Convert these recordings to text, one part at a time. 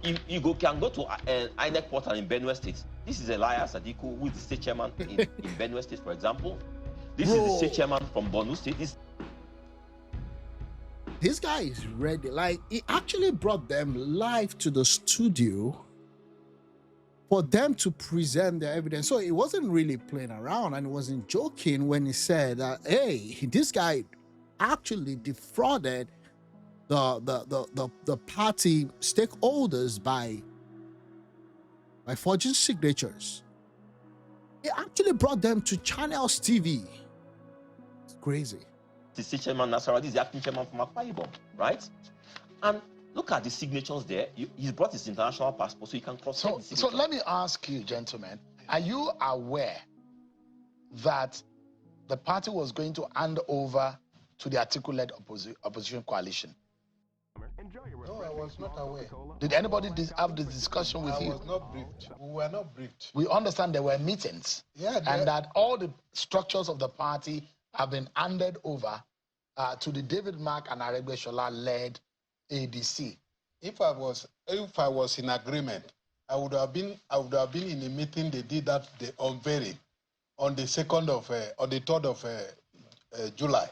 can go to INEC portal in Benue State. This is Elias Atiku, who is the state chairman in Benue State, for example. This is the state chairman from Borno State. This guy is ready. Like, he actually brought them live to the studio for them to present their evidence. So it wasn't really playing around, and he wasn't joking when he said that, hey, this guy actually defrauded the party stakeholders by forging signatures. He actually brought them to Channels TV. It's crazy. The state chairman Nasarawa, this is the acting chairman from Akwa Ibom, right? And look at the signatures there. He's brought his international passport so he can cross. So let me ask you, gentlemen, are you aware that the party was going to hand over to the Atiku-led opposition coalition? No, I was not aware. Did anybody have this discussion with you? I was not briefed. We were not briefed. We understand there were meetings, and that all the structures of the party have been handed over to the David Mark and Aregbesola-led ADC. If I was in agreement, I would have been in a meeting. They did that, the unveiling on the 3rd of July,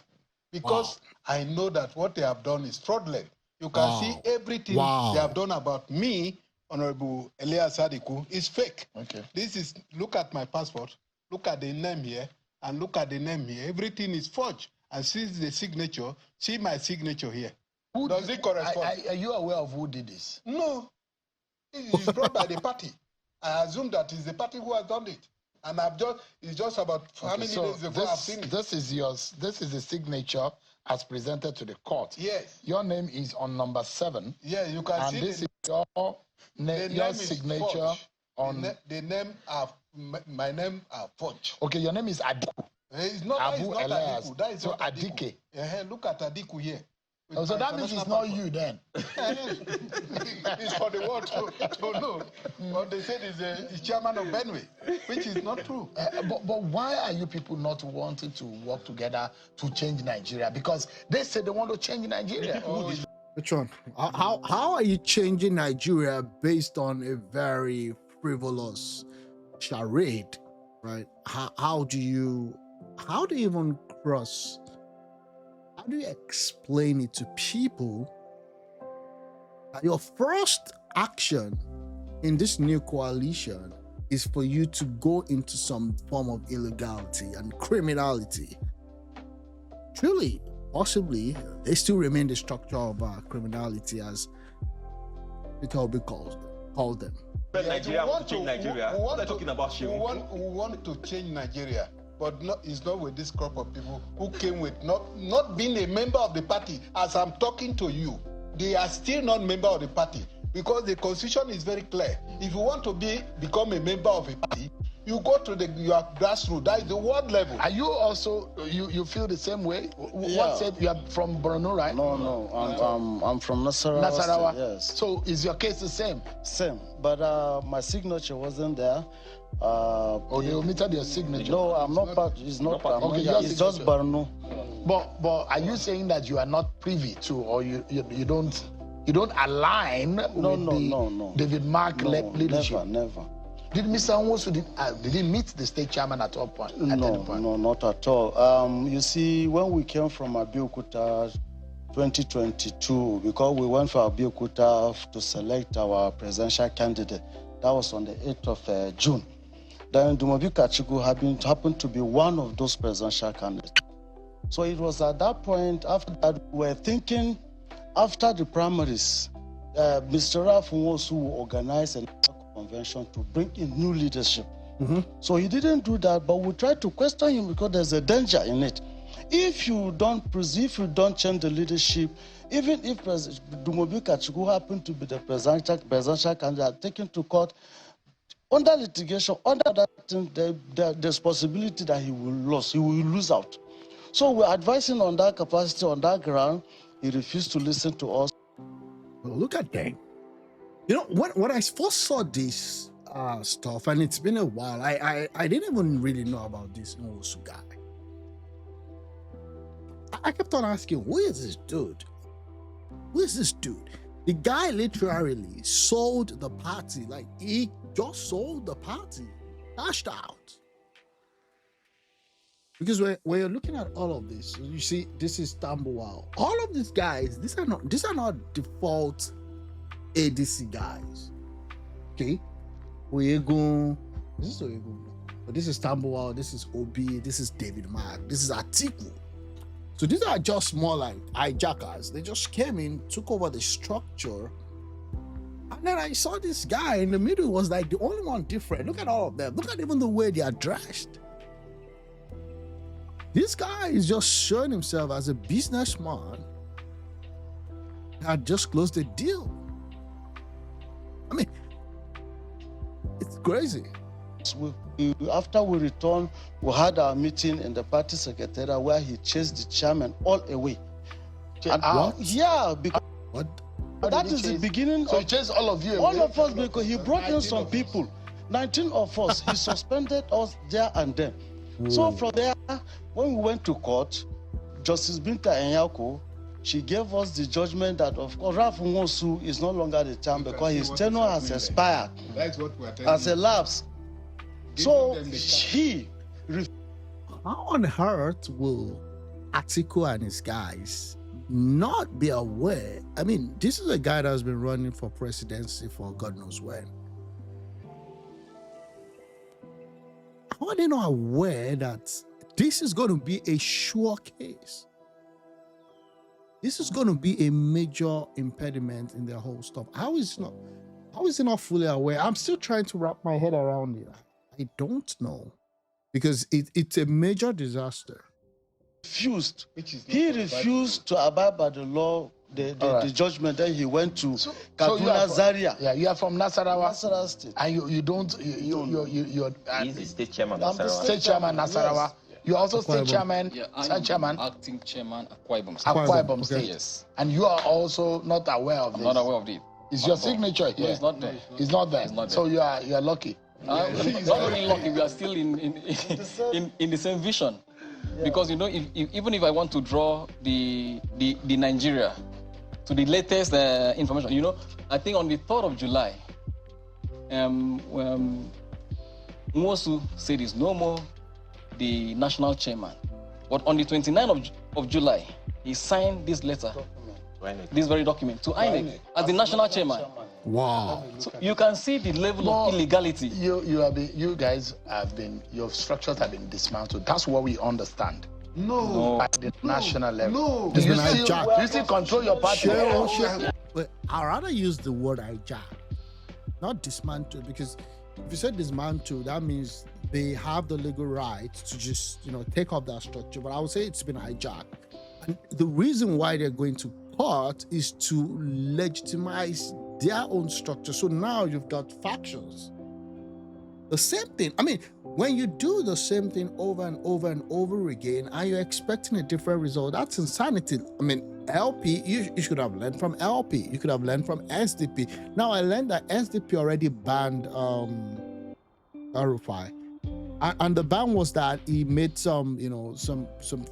because I know that what they have done is fraudulent. You can see everything they have done about me, Honorable Elias Atiku, is fake. Okay. Look at my passport, look at the name here, and look at the name here. Everything is forged. And see the signature, see my signature here. Does it correspond? Are you aware of who did this? No. It's brought by the party. I assume that it's the party who has done it. And it's just about how many days ago I've seen it. This is the signature as presented to the court. Yes. Your name is on number 7. Yeah, you can see. And this is your signature on my name are forged. Okay, your name is Atiku. It's not Abu Elias. That is so Adike. Look at Atiku here. Oh, so that means it's not you then. It's for the world to know. But they said he's chairman of Benue, which is not true. But why are you people not wanting to work together to change Nigeria? Because they say they want to change Nigeria. Which one? How are you changing Nigeria based on a very frivolous charade, right? How do you even cross? How do you explain it to people that your first action in this new coalition is for you to go into some form of illegality and criminality? Truly, possibly, they still remain the structure of criminality, as it will be called them. Nigeria, we want to change Nigeria. What are you talking about? We want to change Nigeria. But it's not with this crop of people who came with not being a member of the party. As I'm talking to you, they are still not member of the party, because the constitution is very clear. If you want to become a member of a party, you go to your grassroots. That is the world level. Are you also you feel the same way? Yeah. What said you are from Borno, right? No, I'm from Nasarawa. Nasarawa. Yes. So is your case the same? Same, but my signature wasn't there. They omitted your signature. No, I'm not part. It's not. Okay, it's just Borno. But are you saying that you are not privy to, or you don't align with the David Mark leadership? Never. Did Mr. Nwosu did he meet the state chairman at all point? No, not at all. You see, when we came from Abeokuta 2022, because we went for Abeokuta to select our presidential candidate, that was on the 8th of June. Then Dumobi Kachiku happened to be one of those presidential candidates. So it was at that point, after that, we were thinking, after the primaries, Mr. Ralph Nwosu will organize a convention to bring in new leadership. So he didn't do that, but we tried to question him because there's a danger in it. If you don't change the leadership, even if Dumobi Kachiku happened to be the presidential candidate taken to court, under litigation, under that thing, there's possibility that he will lose out. So we're advising on that capacity, on that ground. He refused to listen to us. Well, look at that. You know, when I first saw this stuff, and it's been a while, I didn't even really know about this Nwosu guy. I kept on asking, who is this dude? Who is this dude? The guy literally sold the party. Like, he just sold the party, cashed out. Because when you're looking at all of this, you see, this is Tambuwal. All of these guys, these are not default ADC guys. Okay? Oyegun, this is Oyegun. But this is Tambuwal, this is Obi, this is David Mark, this is Atiku. So these are just more like hijackers. They just came in, took over the structure. And then I saw this guy in the middle was like the only one different. Look at all of them. Look at even the way they are dressed. This guy is just showing himself as a businessman that just closed the deal. I mean, it's crazy. After we returned, we had our meeting in the party secretariat where he chased the chairman all away. And what? Yeah, because What? that is the beginning So of he chased all of you. all of us, because he brought in some people. 19 of us. He suspended us there and then. So from there, when we went to court, Justice Binta Enyako, she gave us the judgment that, of course, Ralph Nwosu is no longer the term because his tenure has expired. That's what we're telling As a you. lapse. So he How on earth will Atiku and his guys not be aware? I mean, this is a guy that has been running for presidency for God knows when. How are they not aware that this is going to be a sure case? This is going to be a major impediment in their whole stuff. How is he not fully aware? I'm still trying to wrap my head around it. I don't know, because it's a major disaster. refused. He refused to abide by the law, the judgment. Then he went to Kaduna, Zaria. Yeah, you are from Nasarawa. Nasarawa State. And you're He's the state chairman. I'm the state chairman, Nasarawa. You're also state chairman, I'm chairman, acting chairman, Akwa Ibom State. Akwa Ibom State. Yes. And you are also not aware of I'm this. not aware of it. Is your signature here? No, it's not there. It's not there. It's not there. So you are lucky. Not really lucky. We are still in the same vision, because even if I want to draw the Nigeria to the latest information, I think on the 3rd of July, Nwosu said he's no more the national chairman, but on the 29th of July, he signed this letter, this very document, to INEC as the national chairman. Wow. So you can see the level of illegality. You guys have been, your structures have been dismantled. That's what we understand. No. At the national level. No. Do you still control your party? But I'd rather use the word hijack, not dismantle, because if you said dismantle, that means they have the legal right to just, take off that structure. But I would say it's been hijacked. And the reason why they're going to court is to legitimize their own structure. So now you've got factions. The same thing. I mean, when you do the same thing over and over and over again, and you're expecting a different result, that's insanity. I mean, LP, you should have learned from LP. You could have learned from SDP. Now, I learned that SDP already banned Arufai. And the ban was that he made some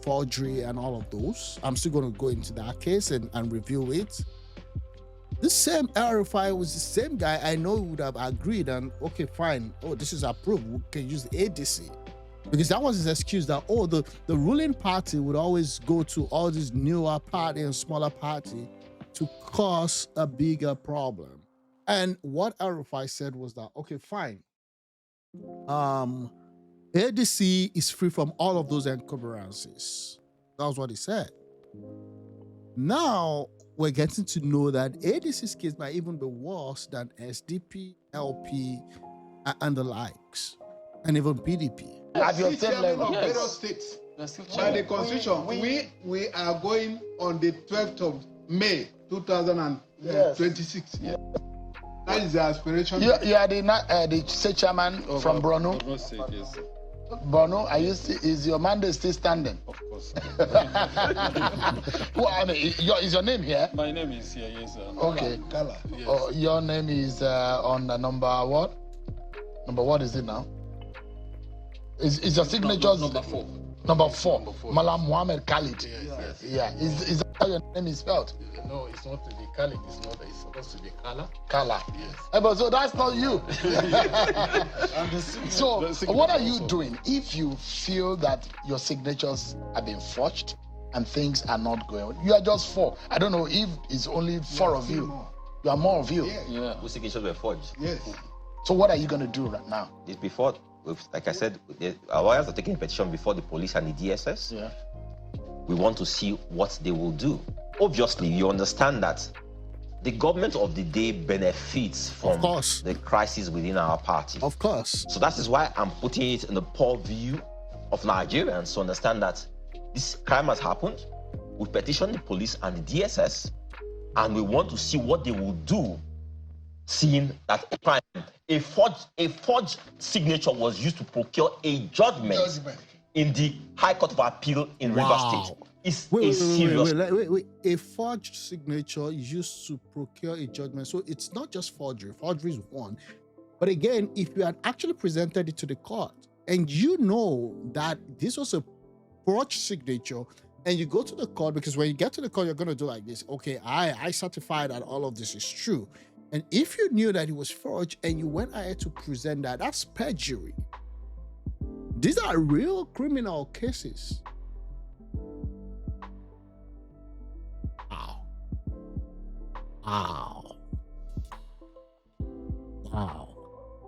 forgery and all of those. I'm still going to go into that case and review it. This same Arufai was the same guy I know would have agreed and, okay, fine. Oh, this is approved. We can use the ADC. Because that was his excuse that, the ruling party would always go to all these newer party and smaller party to cause a bigger problem. And what Arufai said was that, okay, fine. ADC is free from all of those encumbrances. That was what he said. Now, we're getting to know that ADC's case might even be worse than SDP, LP, and the likes, and even PDP. At your state level. Federal states. By the constitution, we are going on the 12th of May 2026. Yes. That is the aspiration. You are the state chairman from Borno. Borno State, yes. Borno, is your mandate still standing? Of course. Is your name here? My name is here, yes. Okay. Kala, yes. Oh, your name is on the number what? Number what is it now? Is your signature Number 4. Number 4. Malam Muhammad Khalid. Yes. Yeah. Is that how your name is spelled? No, it's not to be Khalid. It's supposed to be Kala. Kala. Yes. But so that's not you. So what are you also doing if you feel that your signatures have been forged and things are not going? You are just 4. I don't know if it's only 4 of you. More. You are more of you. Yeah. Whose signatures were forged? Yes. So what are you going to do right now? It's before, like I said, our lawyers are taking a petition before the police and the DSS. Yeah. We want to see what they will do. Obviously, you understand that the government of the day benefits from the crisis within our party. Of course. So that is why I'm putting it in the poor view of Nigerians to understand that this crime has happened. We petition the police and the DSS, and we want to see what they will do, seeing that a forged signature was used to procure a judgment in the High Court of Appeal in Rivers State. It's serious. Wait. A forged signature used to procure a judgment. So it's not just forgery. Forgery is one. But again, if you had actually presented it to the court and you know that this was a forged signature, and you go to the court, because when you get to the court, you're going to do like this. Okay, I certify that all of this is true. And if you knew that it was forged and you went ahead to present that, that's perjury. These are real criminal cases. Wow.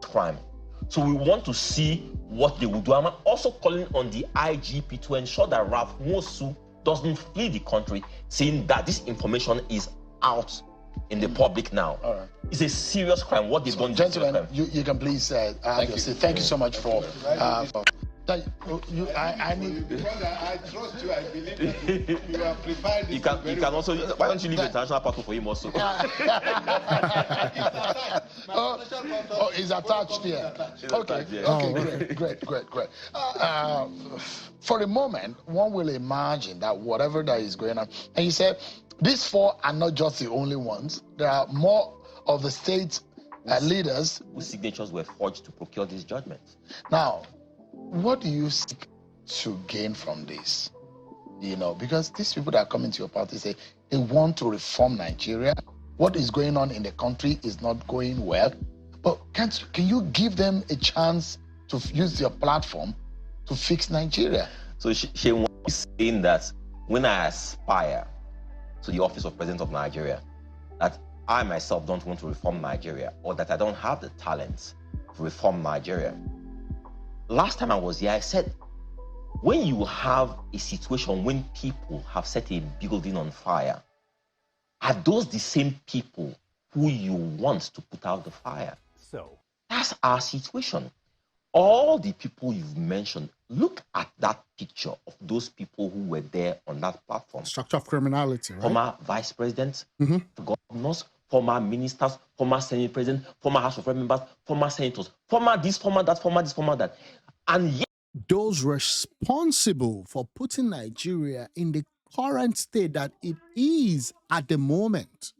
Crime. So we want to see what they will do. I'm also calling on the IGP to ensure that Ralph Mosu doesn't flee the country, saying that this information is out in the public now. All right. It's a serious crime. What they've done. Gentlemen, you can please have your seat. Thank you so much for. I need. Because I trust you, I believe that you are prepared. You can also. Why don't you leave the international passport for him also? It's attached here. Okay, great. For a moment, one will imagine that whatever that is going on, and you said these 4 are not just the only ones. There are more of the state leaders whose signatures were forged to procure these judgments. Now, what do you seek to gain from this? You know, because these people that are coming to your party say they want to reform Nigeria. What is going on in the country is not going well. But can you give them a chance to use your platform to fix Nigeria? So she was saying that when I aspire to the office of President of Nigeria, that I myself don't want to reform Nigeria, or that I don't have the talent to reform Nigeria. Last time I was here, I said, when you have a situation when people have set a building on fire, are those the same people who you want to put out the fire? So that's our situation. All the people you've mentioned, look at that picture of those people who were there on that platform. Structure of criminality, right? Former vice presidents, governors, former ministers, former senate president, former House of Representatives members, former senators, former this, former that, former this, former that. And yet, those responsible for putting Nigeria in the current state that it is at the moment.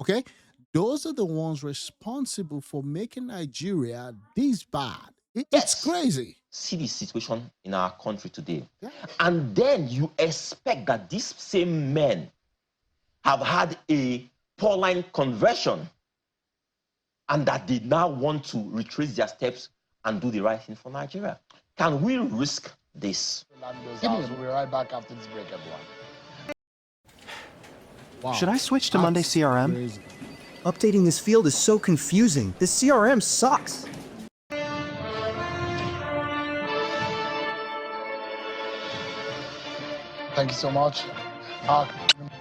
Okay? Those are the ones responsible for making Nigeria this bad. It's crazy. See the situation in our country today. Yeah. And then you expect that these same men have had a poor-line conversion and that they now want to retrace their steps and do the right thing for Nigeria. Can we risk this? We'll be right back after this break, everyone. Wow. Should I switch to Monday CRM? Crazy. Updating this field is so confusing. This CRM sucks. Thank you so much.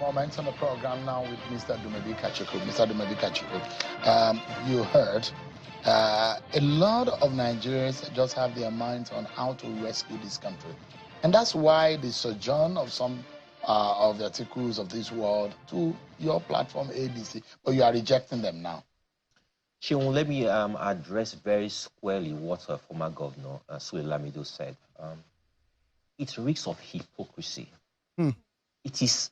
Moments on the program now with Mr. Dumebi Kachiko. Mr. Dumebi Kachiko, you heard a lot of Nigerians just have their minds on how to rescue this country. And that's why the sojourn of some of the Atikus of this world to your platform, ADC, but you are rejecting them now. Shion, let me address very squarely what former Governor Sule Lamido said. It reeks of hypocrisy. It is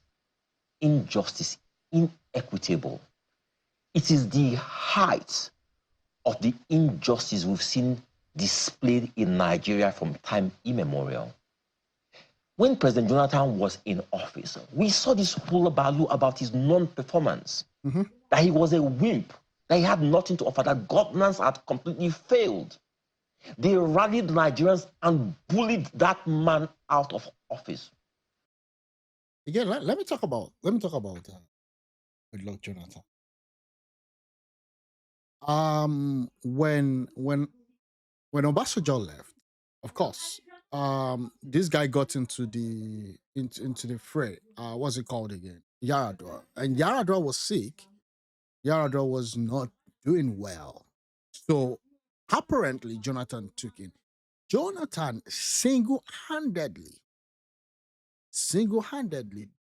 injustice, inequitable. It is the height of the injustice we've seen displayed in Nigeria from time immemorial. when President Jonathan was in office, we saw this hullabaloo about his non-performance, that he was a wimp, that he had nothing to offer, that governance had completely failed. They rallied Nigerians and bullied that man out of office. Again, let me talk about Goodluck Jonathan. When Obasanjo left, of course, this guy got into the fray. What's it called again? Yaradua. And Yaradua was sick. Yaradua was not doing well. So apparently Jonathan took in. Jonathan single-handedly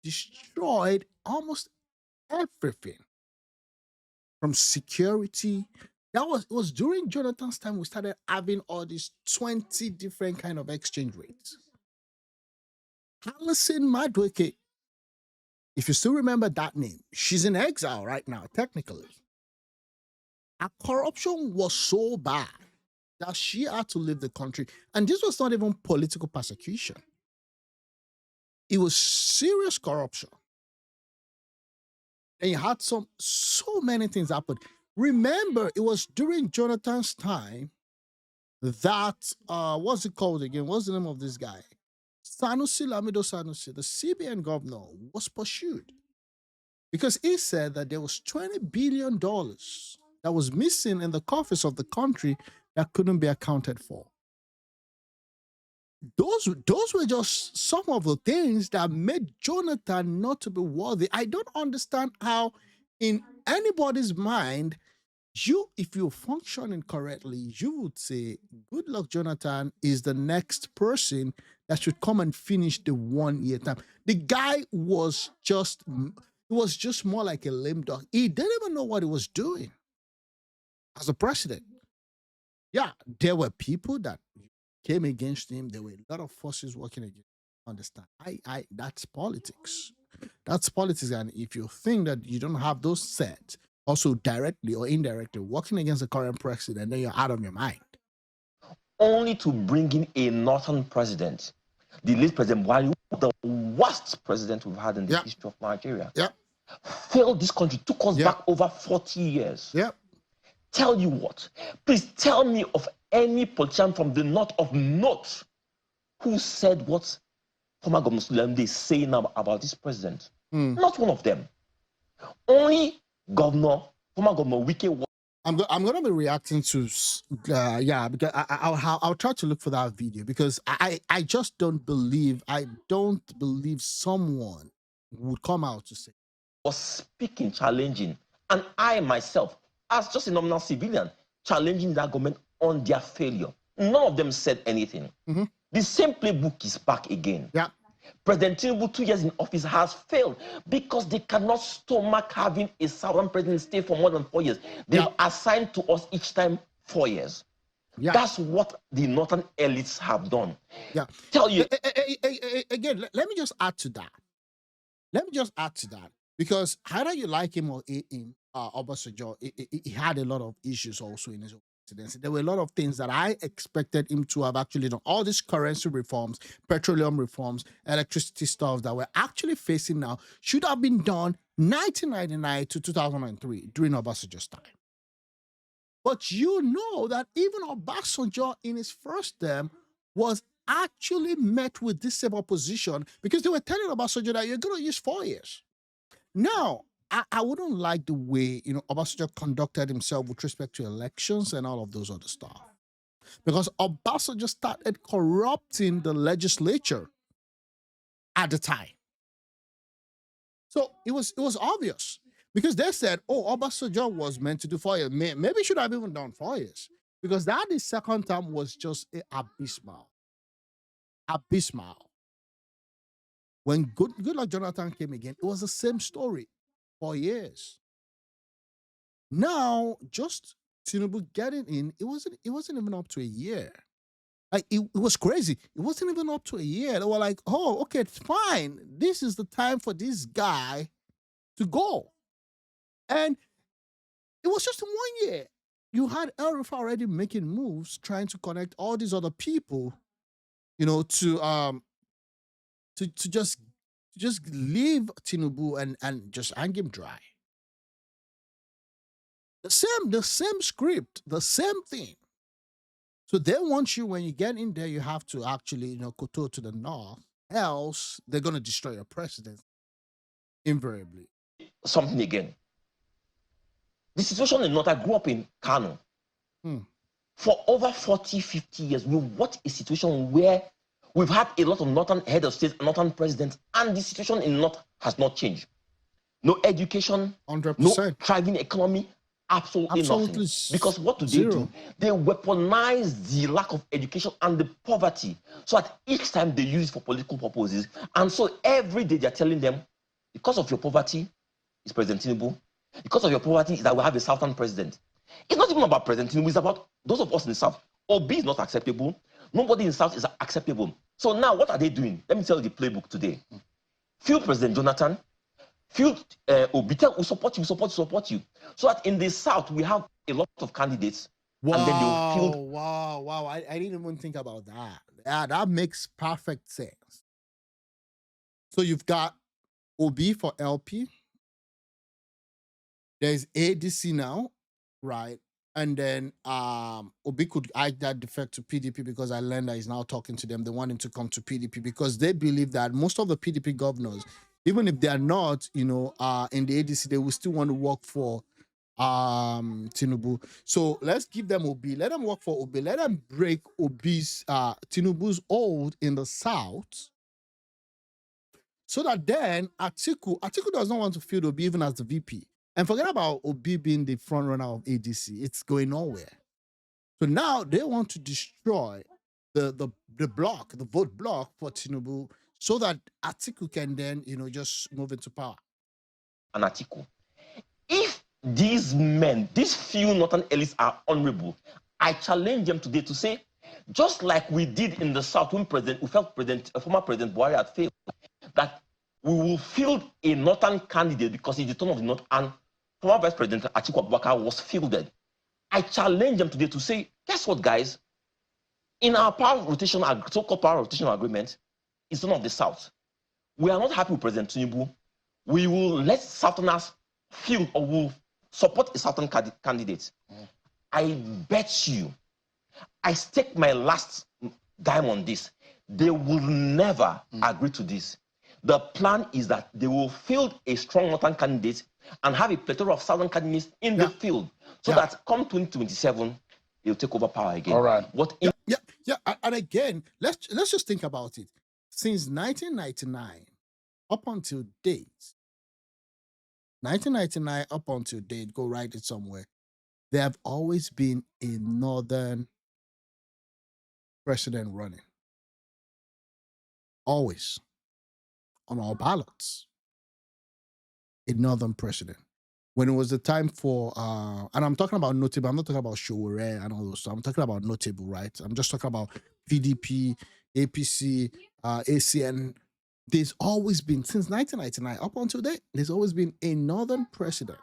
destroyed almost everything from security. It was during Jonathan's time we started having all these 20 different kind of exchange rates. Alison Madueke, if you still remember that name, she's in exile right now, technically. Her corruption was so bad that she had to leave the country. And this was not even political persecution. It was serious corruption. And you had so many things happen. Remember, it was during Jonathan's time that, what's it called again? What's the name of this guy? Sanusi Lamido Sanusi, the CBN governor, was pursued because he said that there was $20 billion that was missing in the coffers of the country that couldn't be accounted for. Those were just some of the things that made Jonathan not to be worthy. I don't understand how in anybody's mind, if you're functioning correctly, you would say Goodluck Jonathan is the next person that should come and finish the 1 year term. The guy was just more like a lame dog. He didn't even know what he was doing as a president. Yeah, there were people that came against him. There were a lot of forces working against him. Understand? That's politics. That's politics. And if you think that you don't have those sets, also directly or indirectly working against the current president, then you're out of your mind. Only to bring in a northern president, the late President Buhari, the worst president we've had in the history of Nigeria, failed this country, took us back over 40 years. Tell you what, please tell me of any politician from the north of note who said what former Governor Sulemde is saying now about this president. Not one of them. Only former Governor Wike. I'm going to be reacting to, because I'll try to look for that video because I just don't believe someone would come out to say. Was speaking, challenging, and I myself, as just a nominal civilian, challenging that government on their failure. None of them said anything. The same playbook is back again. President Tinubu, 2 years in office, has failed because they cannot stomach having a southern president stay for more than 4 years. They've assigned to us each time 4 years. That's what the northern elites have done. Tell you again. Let me just add to that. Because either you like him or hate him, Obasanjo, he had a lot of issues also in his presidency. There were a lot of things that I expected him to have actually done. All these currency reforms, petroleum reforms, electricity stuff that we're actually facing now should have been done 1999 to 2003 during Obasanjo's time. But you know that even Obasanjo in his first term was actually met with this same opposition because they were telling Obasanjo that you're going to use 4 years. Now, I wouldn't like the way, Obasanjo conducted himself with respect to elections and all of those other stuff. Because Obasanjo started corrupting the legislature at the time. So it was obvious. Because they said, Obasanjo was meant to do 4 years. Maybe he should have even done 4 years. Because his second term was just abysmal. When Goodluck Jonathan came again, it was the same story. 4 years. Now, just Tinubu getting in, it wasn't even up to a year. Like it was crazy. It wasn't even up to a year. They were like, oh, okay, it's fine. This is the time for this guy to go. And it was just in 1 year. You had El Rufai already making moves, trying to connect all these other people, to to just leave Tinubu and just hang him dry. The same script, the same thing. So they want you, when you get in there, you have to actually, kowtow to the north, else they're going to destroy your president, invariably. Something again. The situation in North, I grew up in Kano. For over 40, 50 years, we watched a situation where we've had a lot of northern head of states, northern presidents, and the situation in North has not changed. No education, 100%. no thriving economy, absolutely nothing. Because what do they do? They weaponize the lack of education and the poverty. So at each time they use it for political purposes. And so every day they're telling them, because of your poverty, is President Tinubu. Because of your poverty, is that we have a southern president. It's not even about President Tinubu, it's about those of us in the south. Obi is not acceptable. Nobody in the south is acceptable. So now what are they doing? Let me tell you the playbook today. Field President Jonathan, field Obi, we support you. So that in the south, we have a lot of candidates. Wow, and then they'll field. Wow. I didn't even think about that. Yeah, that makes perfect sense. So you've got Obi for LP. There's ADC now, right? And then Obi could hide that defect to PDP because I learned that he's now talking to them. They want him to come to PDP because they believe that most of the PDP governors, even if they are not, in the ADC, they will still want to work for Tinubu. So let's give them Obi. Let them work for Obi. Let them break Obi's Tinubu's hold in the south. So that then Atiku does not want to field Obi even as the VP. And forget about Obi being the front runner of ADC. It's going nowhere. So now they want to destroy the vote block for Tinubu so that Atiku can then, just move into power. And Atiku. If these men, these few northern elites are honorable, I challenge them today to say, just like we did in the south when former President Buhari had failed, that we will field a northern candidate because he's the turn of the north, and former Vice President Atiku Abubakar was fielded. I challenge them today to say, guess what, guys? In our so-called power rotation agreement, it's none of the South. We are not happy with President Tinubu. We will let Southerners field or will support a Southern candidate. I bet you, I stake my last dime on this. They will never agree to this. The plan is that they will field a strong northern candidate and have a plethora of southern candidates in the field, so that come 2027, they'll take over power again. All right. And again, let's just think about it. Since 1999 up until date, go write it somewhere, there have always been a northern president running. Always. On all ballots. A northern president. When it was the time for, and I'm talking about notable, I'm not talking about Showore and all those stuff. I'm talking about notable, right? I'm just talking about PDP, APC, ACN. There's always been, since 1999 up until date, there's always been a northern president.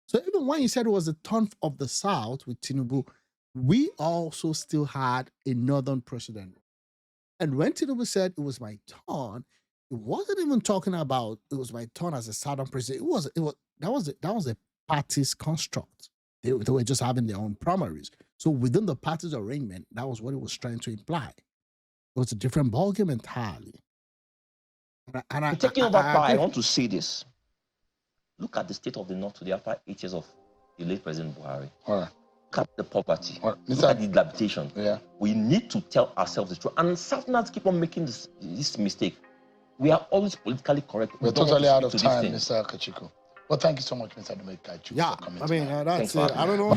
So even when you said it was the turn of the South with Tinubu, we also still had a northern president. And when Tinubu said it was my turn, it wasn't even talking about it was my turn as a southern president. That was a party's construct. They were just having their own primaries. So within the party's arrangement, that was what it was trying to imply. It was a different ballgame entirely. Taking over power, I want to say this. Look at the state of the North today after 8 years of the late President Buhari. All right. Look at the poverty. Look at the dilapidation. Yeah. We need to tell ourselves the truth. And Southerners keep on making this mistake. We are always politically correct. We're totally out of time, Mr. Kachiko. Well, thank you so much, Mr. Dumedi. Yeah, I mean, that's it. I don't know.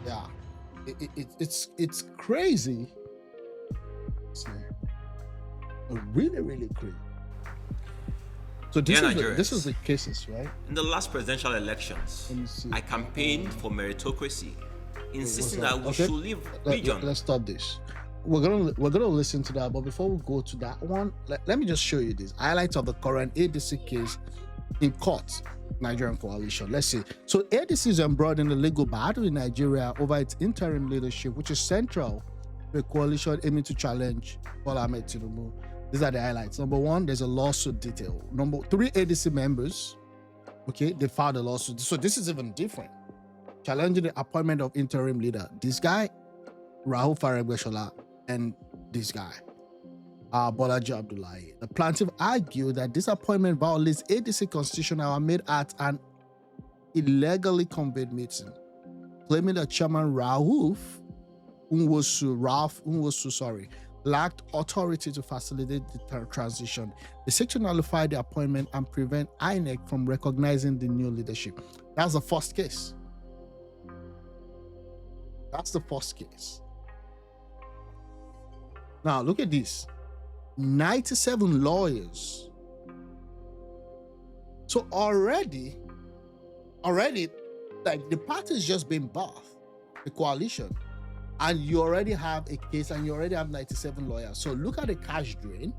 Yeah, it's crazy. It's really, really crazy. So this is the cases, right? In the last presidential elections, I campaigned for meritocracy, insisting that we should leave region. Let's stop this. We're gonna listen to that, but before we go to that one, let me just show you this highlights of the current ADC case in court, Nigerian coalition. Let's see. So ADC is embroiled in the legal battle in Nigeria over its interim leadership, which is central to a coalition aiming to challenge Bola Ahmed Tinubu. These are the highlights. Number one, there's a lawsuit detail. Number three, ADC members, okay, they filed a lawsuit. So this is even different. Challenging the appointment of interim leader. This guy, Rahul Faregbeshola, and this guy, Bolaji Abdullahi. The plaintiff argued that this appointment violates ADC constitution and were made at an illegally convened meeting, claiming that Chairman Ralph Unwosu, lacked authority to facilitate the transition. They seek to nullify the appointment and prevent INEC from recognizing the new leadership. That's the first case. That's the first case. Now, look at this. 97 lawyers. So already, like the party is just being birthed, the coalition, and you already have a case and you already have 97 lawyers. So look at the cash drain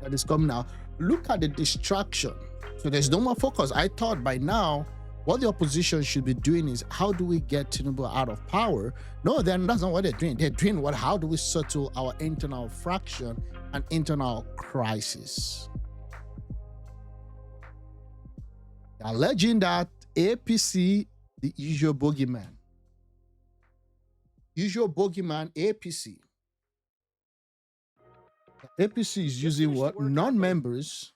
that is coming out. Look at the distraction. So there's no more focus. I thought by now, what the opposition should be doing is, how do we get Tinubu out of power? No, then that's not what they're doing. They're doing what? How do we settle our internal fraction and internal crisis? They're alleging that APC, the usual bogeyman. Usual bogeyman, APC. APC is using what? Non-members,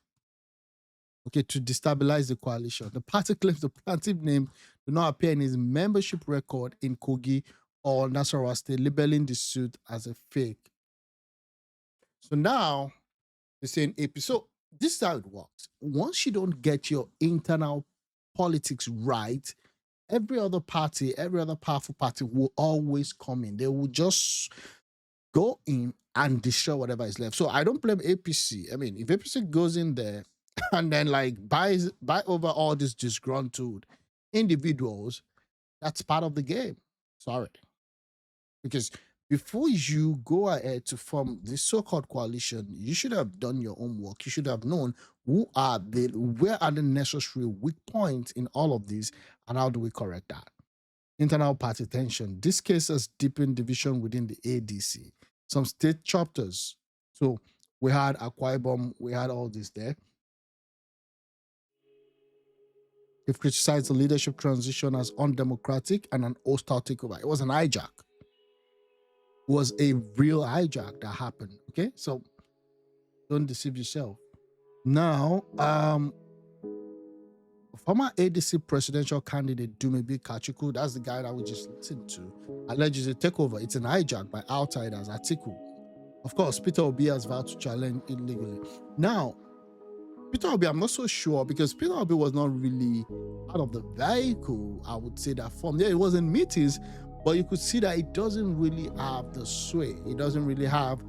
okay, to destabilize the coalition. The party claims the plaintiff name do not appear in his membership record in Kogi or Nasarawa State, labeling the suit as a fake. So now they're saying APC. So this is how it works. Once you don't get your internal politics right, every other party, every other powerful party will always come in. They will just go in and destroy whatever is left. So I don't blame APC. I mean, if APC goes in there and then like buy over all these disgruntled individuals, that's part of the game. Sorry. Because before you go ahead to form this so-called coalition, you should have done your own work. You should have known where are the necessary weak points in all of this, and how do we correct that? Internal party tension. This case has deepened division within the ADC. Some state chapters. So we had Akwa Ibom, we had all this there. They've criticized the leadership transition as undemocratic and an hostile takeover. It was an hijack. It was a real hijack that happened. Okay, so don't deceive yourself. Now, former ADC presidential candidate Dumebi Kachiku, that's the guy that we just listened to, alleges a takeover. It's an hijack by outsiders, Atiku. Of course, Peter Obi has vowed to challenge illegally. Now, Peter Obi, I'm not so sure, because Peter Obi was not really out of the vehicle, I would say that form. Yeah, it was in meetings, but you could see that it doesn't really have the sway. It doesn't really have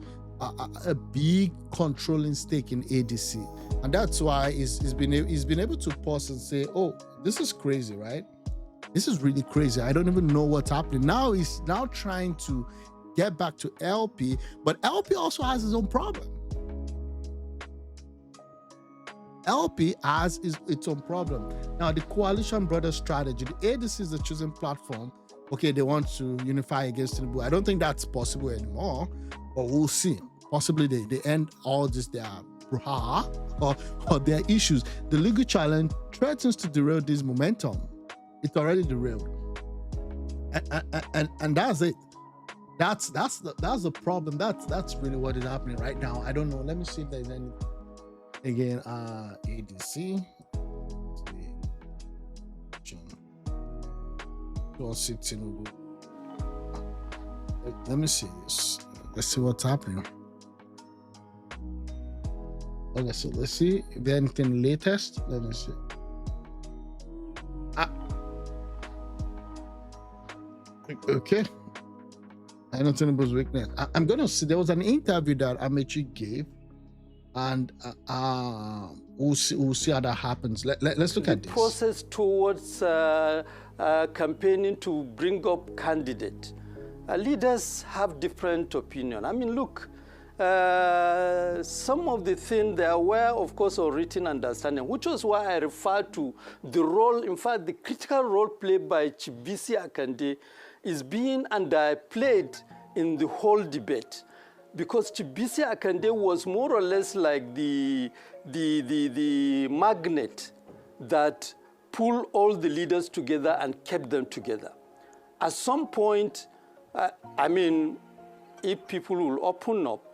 a big controlling stake in ADC. And that's why he's been able to pause and say, oh, this is crazy, right? This is really crazy. I don't even know what's happening. Now he's now trying to get back to LP, but LP also has his own problem. LP has its own problem. Now, the coalition brother strategy, the ADC is the chosen platform. Okay, they want to unify against Tinubu. I don't think that's possible anymore, but we'll see. Possibly they end all this, their brouhaha or their issues. The legal challenge threatens to derail this momentum. It's already derailed. And that's it. That's the problem. That's really what is happening right now. I don't know. Let me see if there's any. Again, ADC. Let me see this. Let's see what's happening. Okay, so let's see if there's anything latest. Let me see. Okay. I know Tinubu's weakness. I'm gonna see. There was an interview that Amechi gave. And we'll see how that happens. Let's look at this. The process towards campaigning to bring up candidates. Leaders have different opinion. I mean, look, some of the things they are aware, of course, of written understanding, which was why I referred to the role, in fact, the critical role played by Chibisi Akande is being underplayed in the whole debate. because Chibisi Akande was more or less like the magnet that pulled all the leaders together and kept them together. At some point, I mean, if people will open up,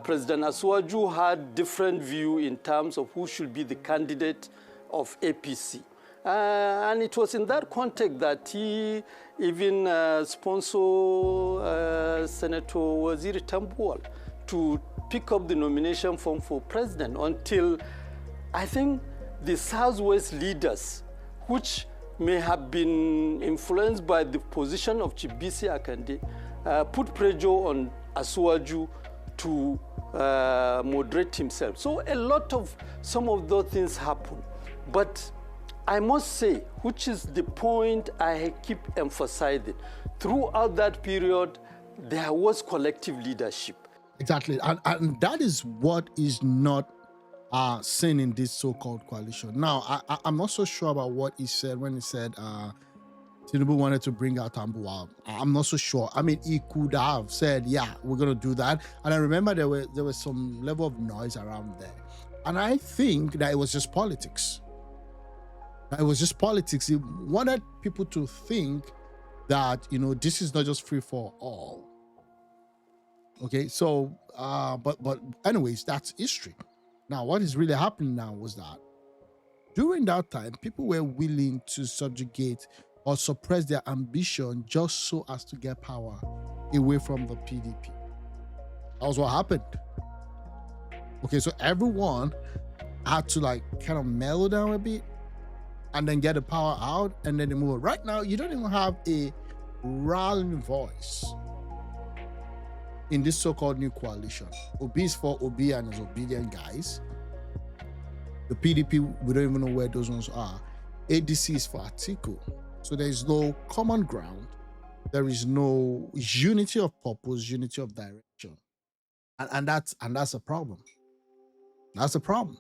President Asuwaju had different view in terms of who should be the candidate of APC. And it was in that context that he even sponsored Senator Waziri Tambuwal to pick up the nomination form for president until I think the Southwest leaders, which may have been influenced by the position of Chibisi Akande, put pressure on Asuwaju to moderate himself. So a lot of some of those things happen. But I must say, which is the point I keep emphasizing, throughout that period, there was collective leadership. Exactly, and that is what is not seen in this so-called coalition. Now, I'm not so sure about what he said when he said Tinubu wanted to bring out Tambuwal. I'm not so sure. I mean, he could have said, yeah, we're going to do that. And I remember there was some level of noise around there. And I think that it was just politics. It was just politics. He wanted people to think that, you know, this is not just free for all. Okay, so, but anyways, that's history. Now, what is really happening now was that during that time, people were willing to subjugate or suppress their ambition just so as to get power away from the PDP. That was what happened. Okay, so everyone had to like kind of mellow down a bit and then get the power out and then they move. Right now, you don't even have a rallying voice in this so-called new coalition. Obi is for Obi and his obedient guys. The PDP, we don't even know where those ones are. ADC is for Atiku. So there is no common ground. There is no unity of purpose, unity of direction. And that's a problem. That's a problem.